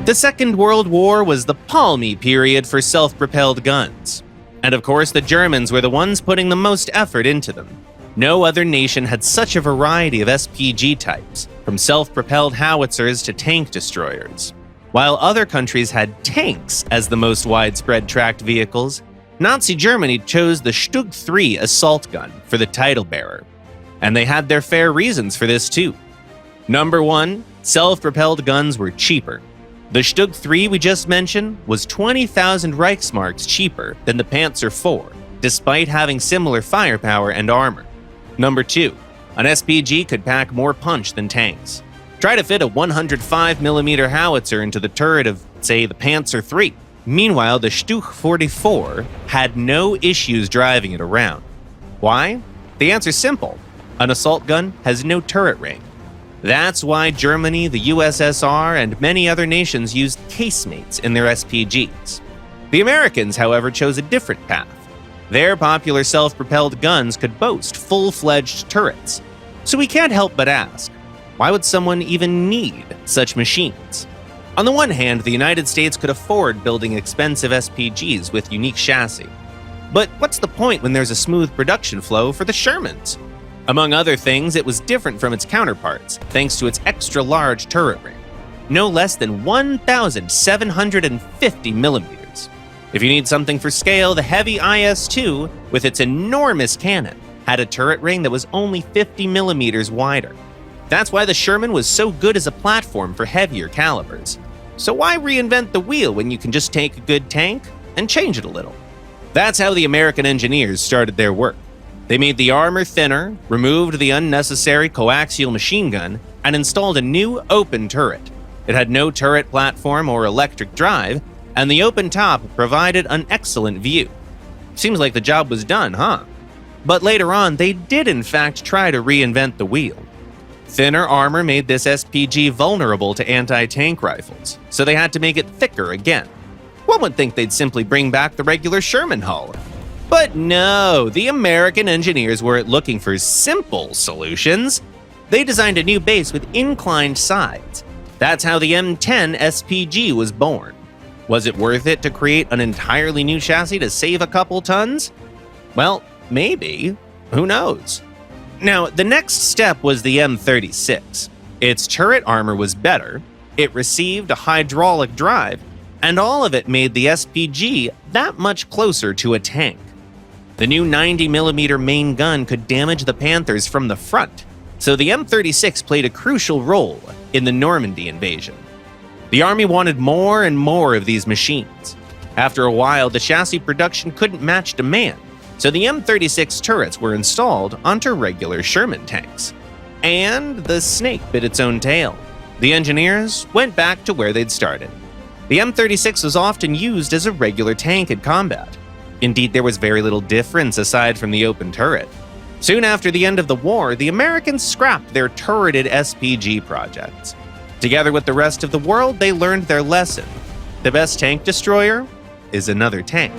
The Second World War was the palmy period for self-propelled guns. And of course, the Germans were the ones putting the most effort into them. No other nation had such a variety of SPG types, from self-propelled howitzers to tank destroyers. While other countries had tanks as the most widespread tracked vehicles, Nazi Germany chose the Stug 3 assault gun for the title bearer. And they had their fair reasons for this too. Number 1, self-propelled guns were cheaper. The Stug 3 we just mentioned was 20,000 Reichsmarks cheaper than the Panzer IV, despite having similar firepower and armor. Number 2, an SPG could pack more punch than tanks. Try to fit a 105mm howitzer into the turret of, say, the Panzer III. Meanwhile, the Stug 44 had no issues driving it around. Why? The answer's simple. An assault gun has no turret ring. That's why Germany, the USSR, and many other nations used casemates in their SPGs. The Americans, however, chose a different path. Their popular self-propelled guns could boast full-fledged turrets. So we can't help but ask, why would someone even need such machines? On the one hand, the United States could afford building expensive SPGs with unique chassis. But what's the point when there's a smooth production flow for the Shermans? Among other things, it was different from its counterparts, thanks to its extra-large turret ring, no less than 1,750 millimeters. If you need something for scale, the heavy IS-2, with its enormous cannon, had a turret ring that was only 50 millimeters wider. That's why the Sherman was so good as a platform for heavier calibers. So why reinvent the wheel when you can just take a good tank and change it a little? That's how the American engineers started their work. They made the armor thinner, removed the unnecessary coaxial machine gun, and installed a new open turret. It had no turret platform or electric drive, and the open top provided an excellent view. Seems like the job was done, huh? But later on, they did in fact try to reinvent the wheel. Thinner armor made this SPG vulnerable to anti-tank rifles, so they had to make it thicker again. One would think they'd simply bring back the regular Sherman hull. But no, the American engineers weren't looking for simple solutions. They designed a new base with inclined sides. That's how the M10 SPG was born. Was it worth it to create an entirely new chassis to save a couple tons? Well, maybe. Who knows? Now, the next step was the M36. Its turret armor was better, it received a hydraulic drive, and all of it made the SPG that much closer to a tank. The new 90mm main gun could damage the Panthers from the front, so the M36 played a crucial role in the Normandy invasion. The army wanted more and more of these machines. After a while, the chassis production couldn't match demand, so the M36 turrets were installed onto regular Sherman tanks. And the snake bit its own tail. The engineers went back to where they'd started. The M36 was often used as a regular tank in combat. Indeed, there was very little difference aside from the open turret. Soon after the end of the war, the Americans scrapped their turreted SPG projects. Together with the rest of the world, they learned their lesson. The best tank destroyer is another tank.